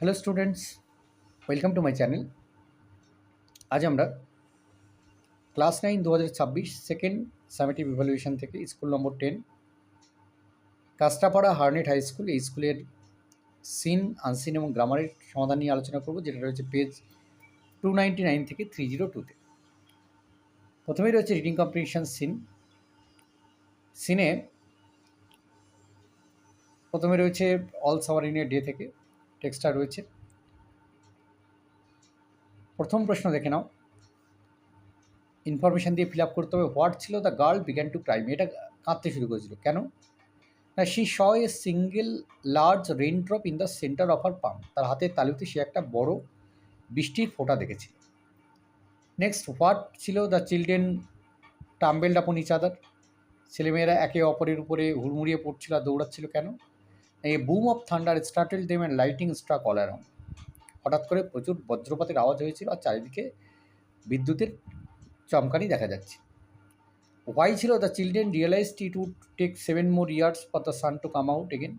Hello students, welcome to my channel. আজ আমরা class 9 2026 second summative evaluation থেকে school number 10 Kastapara হার্নেট হাই স্কুল, এই স্কুলের সিন, আনসিন এবং গ্রামারের সমাধান নিয়ে আলোচনা করব, যেটা রয়েছে পেজ 299 থেকে 302-তে। প্রথমেই রয়েছে রিডিং কম্প্রিহেনশন সিন। সিনে প্রথমে রয়েছে all summer in a day থেকে টেক্সটটা রয়েছে। প্রথম প্রশ্ন দেখে নাও, ইনফরমেশান দিয়ে ফিল আপ করতে হবে। হোয়াট ছিল the girl began to cry, এটা কাঁদতে শুরু করেছিল কেন? না, she saw a single large rain drop in the centre of her palm, তার হাতের তালুতে সে একটা বড় বৃষ্টির ফোঁটা দেখেছিল। নেক্সট, হোয়াট ছিল the children tumbled upon each আদার, ছেলেমেয়েরা একে অপরের উপরে হুড়মুড়িয়ে পড়ছিল আর দৌড়াচ্ছিল কেন? এই boom of thunder startled them and lightning struck all around, হঠাৎ করে প্রচুর বজ্রপাতের আওয়াজ হয়েছিল আর চারিদিকে বিদ্যুতের চমকানি দেখা যাচ্ছে। হোয়াই ছিল the children realized it would take 7 more years for the sun to come out again,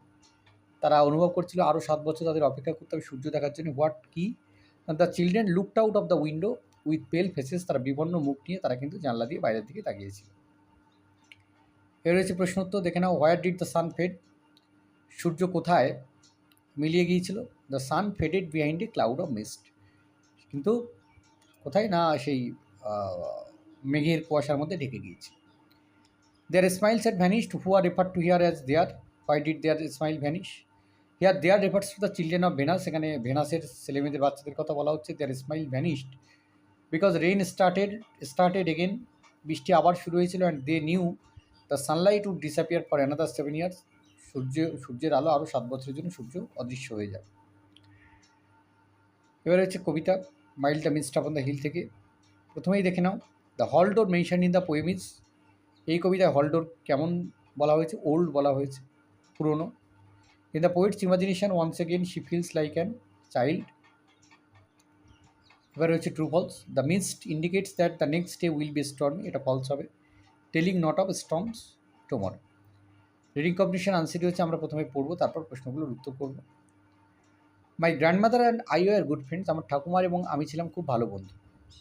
তারা অনুভব করছিল আরও 7 বছর তাদের অপেক্ষা করতে হবে সূর্য দেখার জন্য। হোয়াট কি? The children looked out of the window with পেল ফেসেস, তারা বিবর্ণ মুখ নিয়ে তারা কিন্তু জানলা দিয়ে বাইরের দিকে তাকিয়েছিল। এর রয়েছে প্রশ্ন উত্তর দেখে নাও। Where did the sun fade, সূর্য কোথায় মিলিয়ে গিয়েছিল? The sun faded behind a cloud of mist, কিন্তু কোথায় না সেই মেঘের কুয়াশার মধ্যে ঢেকে গিয়েছে। Their smiles had vanished, who are refer to here as their, why did their smile vanish? Here their refers to the children of Venus, এখানে ভেনাসের ছেলেমেয়েদের বাচ্চাদের কথা বলা হচ্ছে। Their smile vanished because rain started again, বৃষ্টি আবার শুরু হয়েছিল। And they knew the sunlight would disappear for another 7 years, সূর্যের আলো আরও 7 বছরের জন্য সূর্য অদৃশ্য হয়ে যাবে। এবার হচ্ছে কবিতা mild the mist upon the hill থেকে। প্রথমেই দেখে নাও, the hall door mention in the poem is, এই কবিতায় হলডোর কেমন বলা হয়েছে? ওল্ড বলা হয়েছে, পুরনো। In the poet's imagination once again she feels like an child. এবার হচ্ছে true false, the mist indicates that the next day will be storm, এটা ফলস হবে। Telling not of storms tomorrow. Reading competition আনসারটি হচ্ছে আমরা প্রথমে পড়বো, তারপর প্রশ্নগুলোর উত্তর করবো। My grandmother and I were good friends, আমার ঠাকুমার এবং আমি ছিলাম খুব ভালো বন্ধু।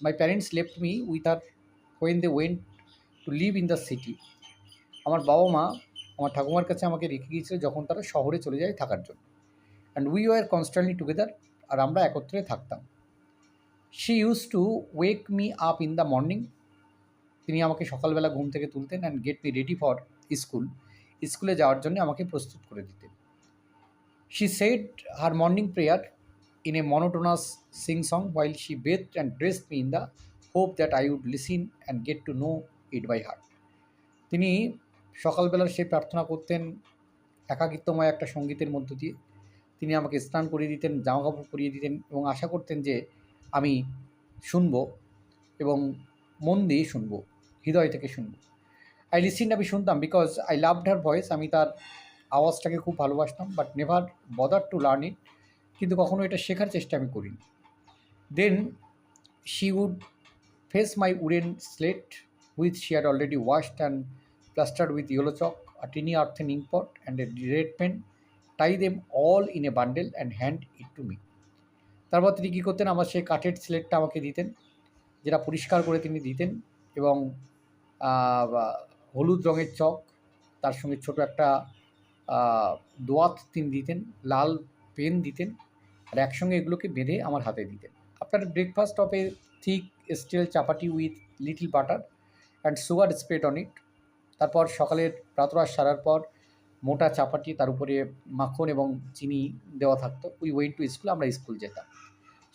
My parents left me with her when they went to live in the city, আমার বাবা মা আমার ঠাকুমার কাছে আমাকে রেখে গিয়েছিল যখন তারা শহরে চলে যায় থাকার জন্য। And we were constantly together, আর আমরা একত্রে থাকতাম। She use to wake me up in the morning, তিনি আমাকে সকালবেলা ঘুম থেকে তুলতেন। And get me ready for school, স্কুলে যাওয়ার জন্য আমাকে প্রস্তুত করে দিতেন। She said her morning prayer in a monotonous sing song while she bathed and dressed me in the hope that I would listen and get to know it by heart, তিনি সকালবেলার সেই প্রার্থনা করতেন একাকিত্বময় একটা সঙ্গীতের মধ্য দিয়ে। তিনি আমাকে স্নান করিয়ে দিতেন, জামাকাপড় পরিয়ে দিতেন এবং আশা করতেন যে আমি শুনবো এবং মন দিয়ে শুনবো, হৃদয় থেকে শুনবো। আই লিসিন, আমি শুনতাম, because I loved her voice, আমি তার আওয়াজটাকে খুব ভালোবাসতাম। But never bother to learn it, কিন্তু কখনো এটা শেখার চেষ্টা আমি করিনি। Then she would fetch my wooden slate which she had already washed and plastered with yellow chalk, a tiny earthen ink pot, and a red pen, tie them all in a bundle and hand it to me. তারপর তিনি কী করতেন, আমার সেই কাঠের স্লেটটা আমাকে দিতেন, যেটা পরিষ্কার করে তিনি দিতেন, এবং হলুদ রঙের চক, তার সঙ্গে ছোট একটা দোয়াত তিনি দিতেন, লাল পেন দিতেন, আর একসঙ্গে এগুলোকে বেঁধে আমার হাতে দিতেন। After breakfast of a thick steel chapati with little butter and sugar spread on it, তারপর সকালের প্রাতরাশ সারার পর মোটা চাপাটি, তার উপরে মাখন এবং চিনি দেওয়া থাকতো। উই ওয়েন্ট টু স্কুল, আমরা স্কুল যেতাম।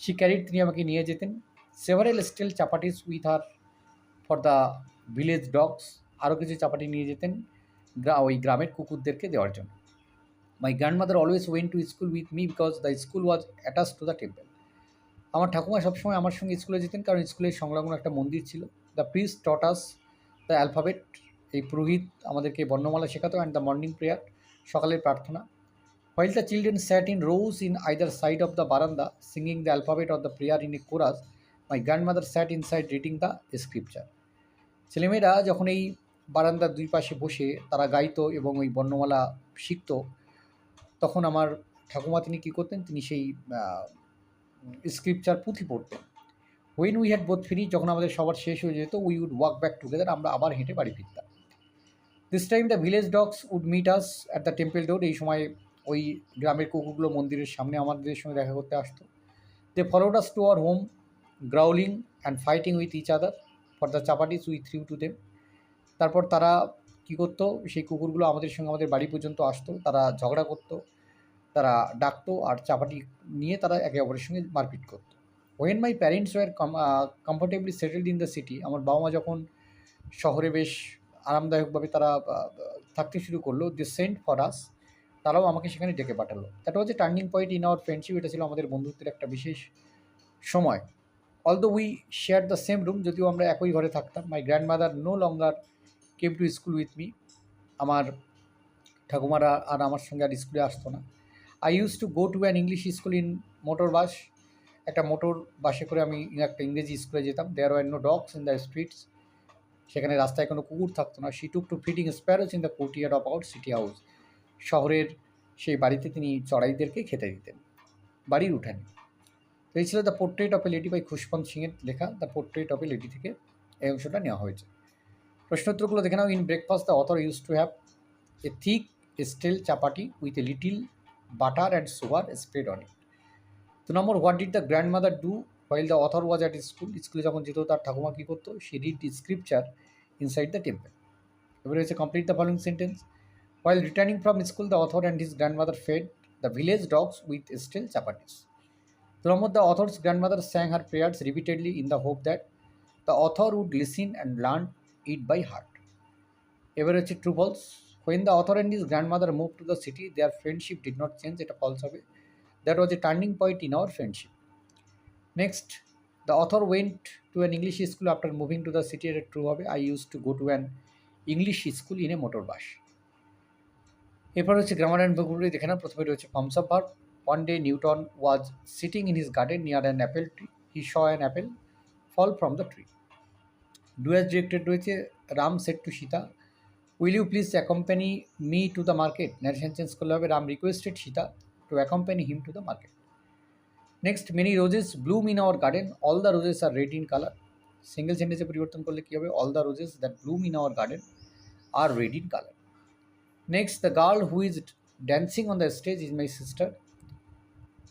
শি ক্যারিড, তিনি আমাকে নিয়ে যেতেন। Several stale chapatis with her for the village dogs, আরও কিছু চাপাটি নিয়ে যেতেন ওই গ্রামের কুকুরদেরকে দেওয়ার জন্য। My grandmother always went to school with me because the school was attach to the temple, আমার ঠাকুমা সবসময় আমার সঙ্গে স্কুলে যেতেন কারণ স্কুলের সংলগ্ন একটা মন্দির ছিল। The priest taught us the alphabet, এই পুরোহিত আমাদেরকে বর্ণমালা শেখাতো। অ্যান্ড দ্য মর্নিং প্রেয়ার, সকালের প্রার্থনা। While the children sat in rows in either side of the verandah singing the alphabet of the prayer in a chorus, my grandmother sat inside reading the scripture, ছেলেমেয়েরা যখন এই বারান্দার দুই পাশে বসে তারা গাইতো এবং ওই বর্ণমালা শিখত, তখন আমার ঠাকুমা তিনি কী করতেন, তিনি সেই স্ক্রিপচার পুঁথি পড়তেন। When we had both finish, যখন আমাদের সবার শেষ হয়ে যেত, we would walk back together, আমরা আবার হেঁটে বাড়ি ফিরতাম। This time the village dogs would meet us at the temple door, এই সময় ওই গ্রামের কুকুরগুলো মন্দিরের সামনে আমাদের সঙ্গে দেখা করতে আসতো। They followed us to our home, growling and fighting with each other for the chapatis we threw to them. তারপর তারা কী করতো, সেই কুকুরগুলো আমাদের সঙ্গে আমাদের বাড়ি পর্যন্ত আসতো, তারা ঝগড়া করতো, তারা ডাকতো, আর চাপাটি নিয়ে তারা একে অপরের সঙ্গে মারপিট করতো। When my parents were comfortably settled in the city, আমার বাবা মা যখন শহরে বেশ আরামদায়কভাবে তারা থাকতে শুরু করলো, দে সেন্ট ফর আস, তারাও আমাকে সেখানে ডেকে পাঠালো। That was a turning point in our friendship, এটা ছিল আমাদের বন্ধুত্বের একটা বিশেষ সময়। Although we share the same room, যদিও আমরা একই ঘরে থাকতাম। My grandmother no longer came to school with me, আমার ঠাকুমারা আর আমার সঙ্গে আর স্কুলে আসতো না। I use to go to an English school in motor bus, একটা মোটর বাসে করে আমি একটা ইংরেজি স্কুলে যেতাম। There war no dogs in the streets, সেখানে রাস্তায় কোনো কুকুর থাকতো না। She took to feeding sparrows in the courtyard of our city house, শহরের সেই বাড়িতে তিনি চড়াইদেরকে খেতে দিতেন বাড়ির উঠানে। তো এই ছিল the portrait of a lady by Khushwant সিংয়ের লেখা the portrait of a lady থেকে এই অংশটা নেওয়া হয়েছে। প্রশ্নোত্তরগুলো দেখে নাও। In breakfast the author use to have a thick stale chapati with a little butter and sugar spread on it. 2 number, what did the grand mother do while the author was at school, স্কুলে যখন যেত তার ঠাকুমা কী করতো, she read scripture inside the temple. এবারে হচ্ছে complete the following sentence. While returning from school the author and his grandmother fed the village dogs with stale chapatis. 2 number, the author's grandmother sang her prayers repeatedly in the hope that the author would listen and learn it by heart. এবার হচ্ছে true false. When the author and his grandmother moved to the city, their friendship did not change, এটা false হবে। That was a turning point in our friendship. Next, the author went to an English school after moving to the city, এটা true হবে। I used to go to an English school in a motor bus. এরপর হচ্ছে grammar and vocabulary দেখে না। প্রথমে রয়েছে forms of verb. One day Newton was sitting in his garden near an apple tree. He saw an apple fall from the tree. Do as directed রয়েছে। Ram said to Sita, will you please accompany me to the market? Narration change করলে হবে Ram requested Sita to accompany him to the market. Next, many roses bloom in our garden. All the roses are red in color. Single সেন্টেন্সে পরিবর্তন করলে কী হবে, all the roses that bloom in our garden are red in color. Next, the girl who is dancing on the stage is my sister.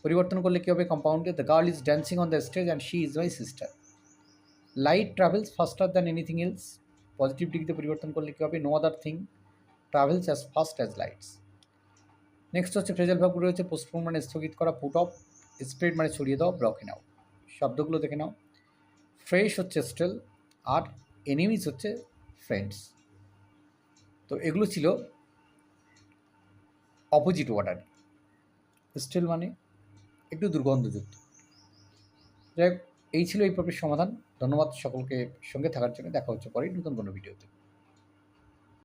পরিবর্তন করলে কী হবে, কম্পাউন্ডে, the girl is dancing on the stage and she is my sister. Light travels faster than anything else, positive ডিগ্রিতে পরিবর্তন করলে কী হবে, no other thing travels as fast as lights. Next হচ্ছে ফ্রেজাল ভার্ব রয়েছে। পোস্টপোন মানে স্থগিত করা, পুট অফ, স্প্রেড মানে ছড়িয়ে দাও, ব্লকে নাও। শব্দগুলো দেখে নাও। ফ্রেশ হচ্ছে স্টেল, আর এনিমিস হচ্ছে ফ্রেন্ডস। তো এগুলো ছিল অপোজিট ওয়ার্ডার। স্টেল মানে একটু দুর্গন্ধযুক্ত। যাই হোক, এই ছিল এই পর্বের সমাধান। ধন্যবাদ সকলকে সঙ্গে থাকার জন্য। দেখা হচ্ছে পরে নতুন কোনো ভিডিওতে।